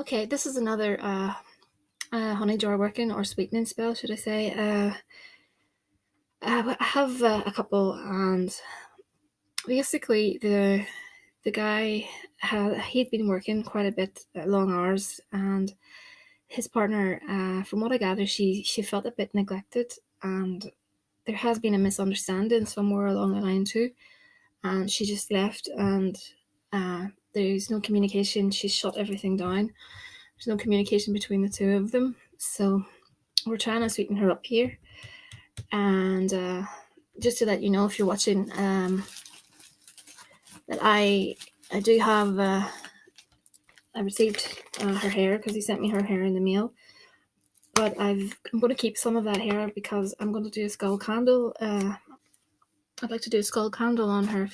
Okay, this is another honey jar working or sweetening spell, should I say. I have a couple, and basically the guy he'd been working quite a bit, long hours, and his partner, from what I gather, she felt a bit neglected, and there has been a misunderstanding somewhere along the line too, and she just left, and there's no communication. She shut everything down. There's no communication between the two of them, so we're trying to sweeten her up here. And just to let you know, if you're watching, that I do have I received her hair, because he sent me her hair in the mail, but I'm going to keep some of that hair because I'm going to do a skull candle. I'd like to do a skull candle on her,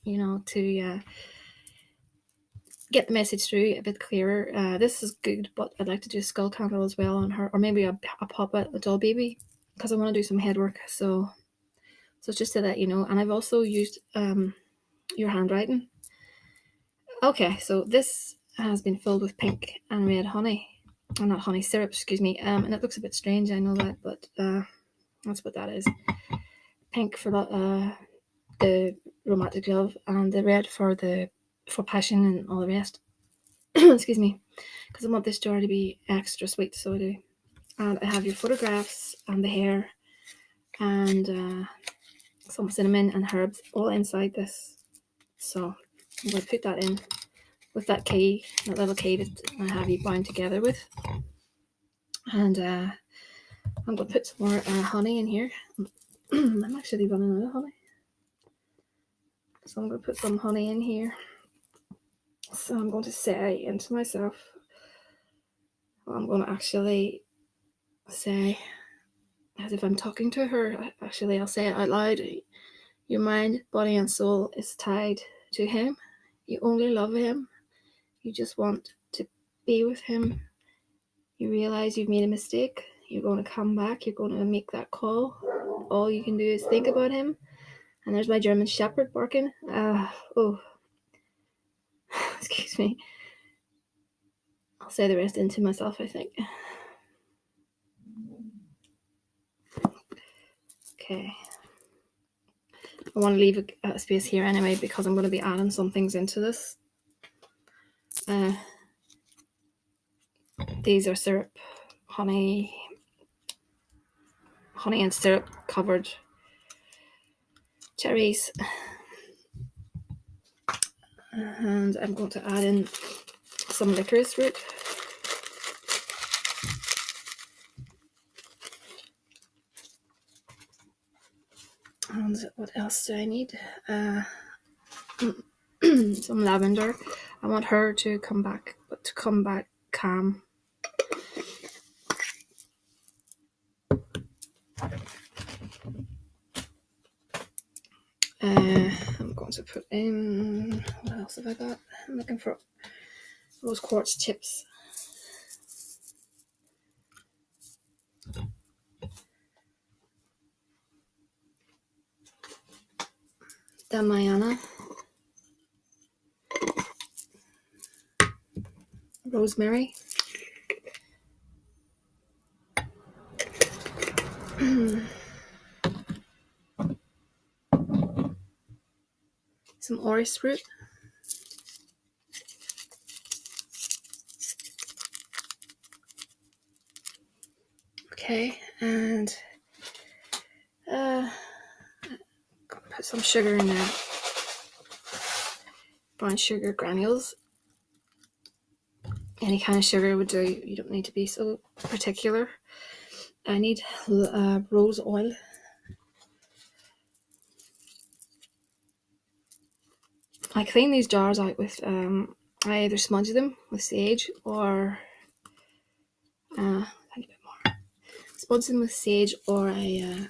to get the message through a bit clearer. This is good, but I'd like to do a skull candle as well on her, or maybe a puppet, a doll baby, because I want to do some head work. So it's just to let you know. And I've also used your handwriting. Okay, so this has been filled with pink and red honey. Or not honey, syrup, excuse me. And it looks a bit strange, I know that, but that's what that is. Pink for the romantic love, and the red for passion and all the rest. Excuse me, because I want this jar to be extra sweet, so I do. And I have your photographs and the hair and some cinnamon and herbs all inside this. So I'm going to put that in with that key, that little key that I have you bound together with. And I'm going to put some more honey in here. I'm actually running out of honey. So I'm going to put some honey in here. So I'm going to say into myself, I'm going to actually say, as if I'm talking to her, actually I'll say it out loud. Your mind, body and soul is tied to him. You only love him. You just want to be with him. You realize you've made a mistake. You're going to come back. You're going to make that call. All you can do is think about him. And there's my German Shepherd barking. Excuse me. I'll say the rest into myself, I think. Okay. I want to leave a space here anyway, because I'm going to be adding some things into this. These are syrup, honey and syrup covered cherries. And I'm going to add in some licorice root. And what else do I need? Some lavender. I want her to come back, but to come back calm. I'm going to put in, what else have I got? I'm looking for rose quartz chips. Damiana. Rosemary. Some orris root. Okay, and put some sugar in there. Brown sugar granules. Any kind of sugar would do. You don't need to be so particular. I need rose oil. I clean these jars out with, I either smudge them with sage or a tiny bit more. Smudge them with sage, or I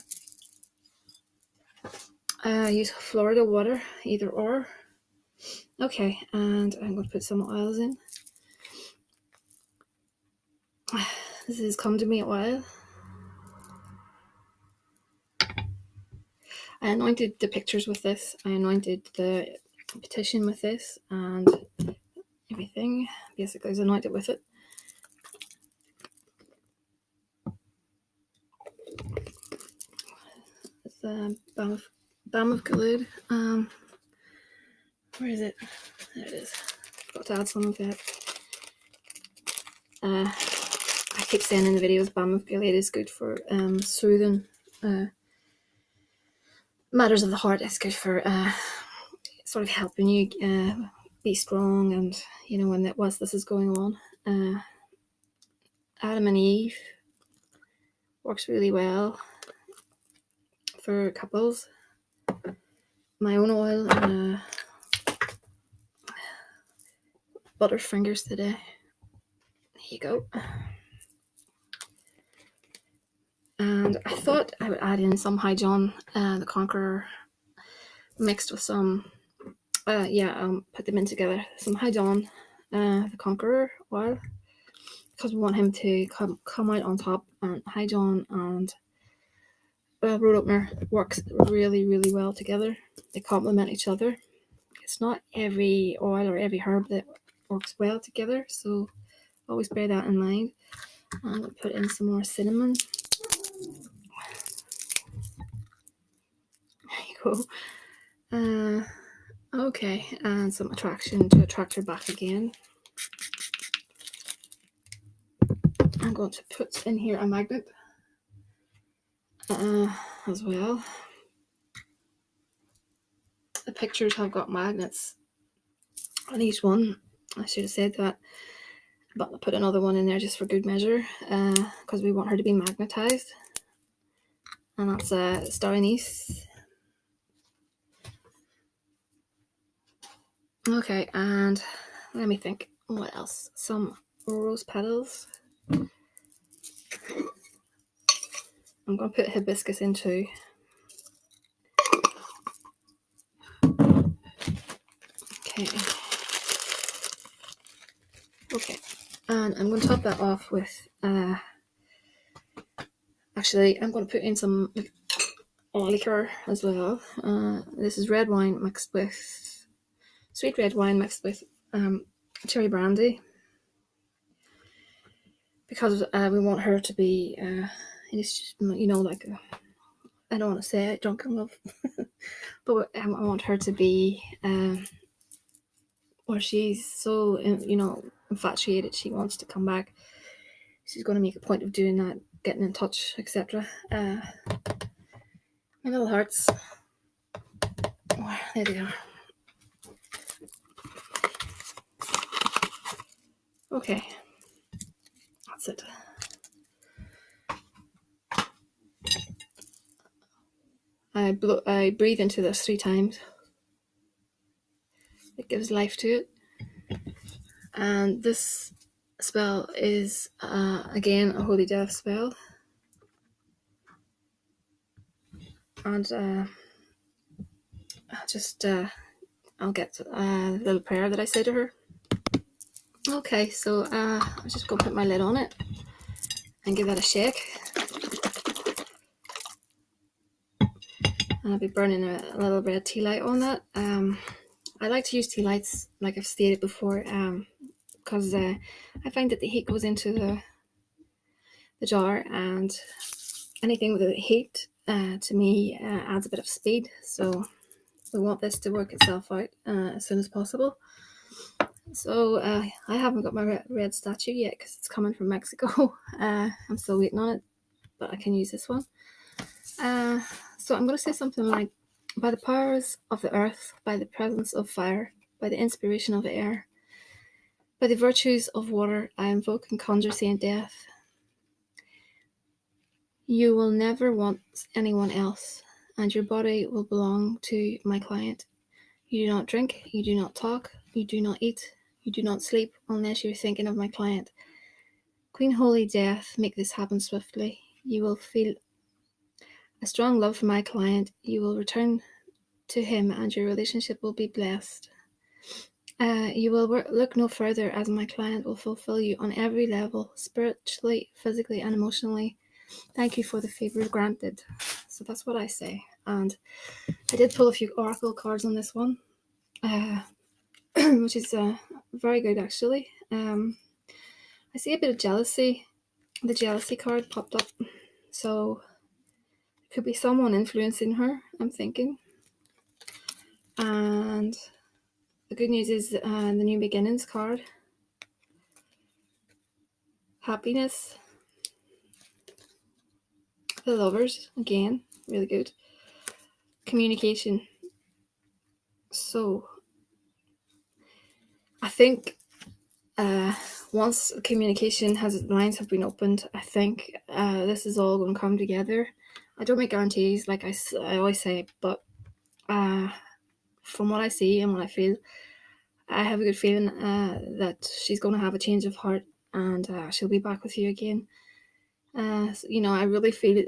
use Florida water, either or. Okay, and I'm going to put some oils in. This is Come To Me oil. I anointed the pictures with this. I anointed the petition with this, and everything basically is anointed with it. Balm of Gilead. Where is it? There it is. Forgot to add some of that. I keep saying in the videos, Balm of Gilead is good for soothing matters of the heart. It's good for sort of helping you be strong, and when this is going on. Adam and Eve works really well for couples. My own oil and Butterfingers today. There you go. And I thought I would add in some High John the Conqueror mixed with some put them in together. Some High John the Conqueror oil, because we want him to come out on top. And High John and road opener works really, really well together. They complement each other. It's not every oil or every herb that works well together, so always bear that in mind. I'm going to put in some more cinnamon. There you go. Okay, and some attraction to attract her back again. I'm going to put in here a magnet as well. The pictures have got magnets on each one. I should have said that, but I'll put another one in there just for good measure, because we want her to be magnetized. And that's Star Anise. Okay, and let me think. What else? Some rose petals. I'm going to put hibiscus in too. Okay, and I'm going to top that off with, actually, I'm going to put in some liquor as well. This is red wine mixed with, sweet red wine mixed with cherry brandy, because we want her to be, like, I don't want to say it, drunk in love, but I want her to be, where she's so, infatuated, she wants to come back. She's going to make a point of doing that, getting in touch, etc. My little hearts. Oh, there they are. Okay, that's it. I breathe into this 3 times. It gives life to it. And this spell is again a holy death spell. And I'll get a little prayer that I say to her. Okay, so I'm just going to put my lid on it and give that a shake. And I'll be burning a little red tea light on that. I like to use tea lights, like I've stated before, because I find that the heat goes into the jar, and anything with the heat to me adds a bit of speed. So we want this to work itself out as soon as possible. So I haven't got my red statue yet because it's coming from Mexico. I'm still waiting on it, but I can use this one. So I'm going to say something like, by the powers of the earth, by the presence of fire, by the inspiration of air, by the virtues of water, I invoke and conjure Saint Death. You will never want anyone else, and your body will belong to my client. You do not drink, you do not talk, you do not eat, you do not sleep unless you're thinking of my client. Queen Holy Death, make this happen swiftly. You will feel a strong love for my client. You will return to him and your relationship will be blessed. You will look no further, as my client will fulfill you on every level, spiritually, physically, and emotionally. Thank you for the favor granted. So that's what I say. And I did pull a few oracle cards on this one, which is very good actually. I see a bit of jealousy. The jealousy card popped up. So Could be someone influencing her, I'm thinking. And the good news is the new beginnings card. Happiness. The Lovers, again, really good. Communication. So, I think once communication lines have been opened, I think this is all going to come together. I don't make guarantees, like I always say, but from what I see and what I feel, I have a good feeling that she's going to have a change of heart and she'll be back with you again. I really feel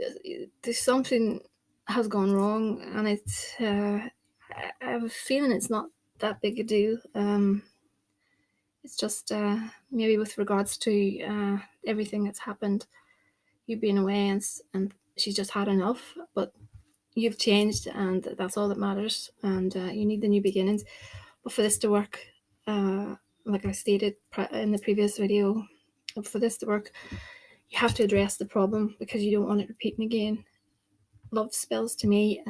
there's something has gone wrong, and it's I have a feeling it's not that big a deal. It's just maybe with regards to everything that's happened, you being away, and she's just had enough. But you've changed, and that's all that matters. And you need the new beginnings. But for this to work, like I stated in the previous video, for this to work, you have to address the problem because you don't want it repeating again. Love spells to me,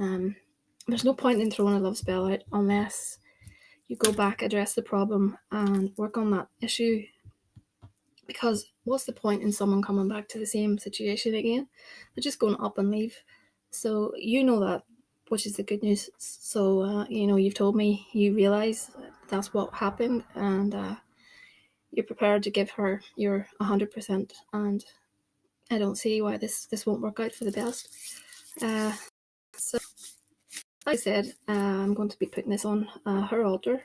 there's no point in throwing a love spell out unless you go back, address the problem, and work on that issue. Because what's the point in someone coming back to the same situation again? They're just going up and leave. So you know that, which is the good news. So you've told me you realise that's what happened, and you're prepared to give her your 100%. And I don't see why this won't work out for the best. So, like I said, I'm going to be putting this on her altar,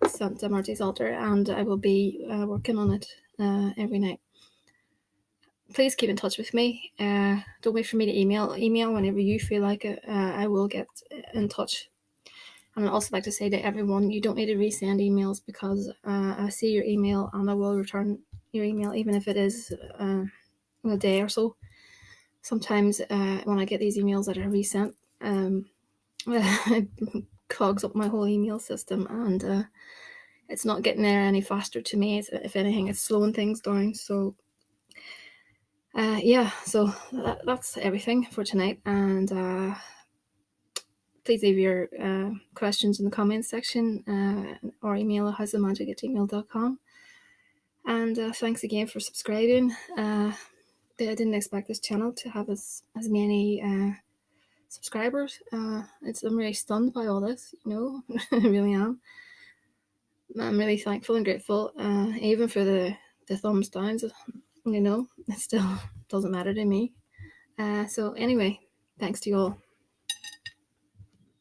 Santa Marta's altar, and I will be working on it every night. Please keep in touch with me. Don't wait for me to email whenever you feel like it. I will get in touch. And I'd also like to say to everyone, you don't need to resend emails because I see your email and I will return your email, even if it is in a day or so. Sometimes when I get these emails that are resent, it clogs up my whole email system, and it's not getting there any faster to me. If anything, it's slowing things down. So so that's everything for tonight, and please leave your questions in the comments section or email thehouseofmagick@gmail.com. And thanks again for subscribing. I didn't expect this channel to have as many subscribers. I'm really stunned by all this, I really am. I'm really thankful and grateful, even for the thumbs downs, it still doesn't matter to me. So anyway, thanks to you all.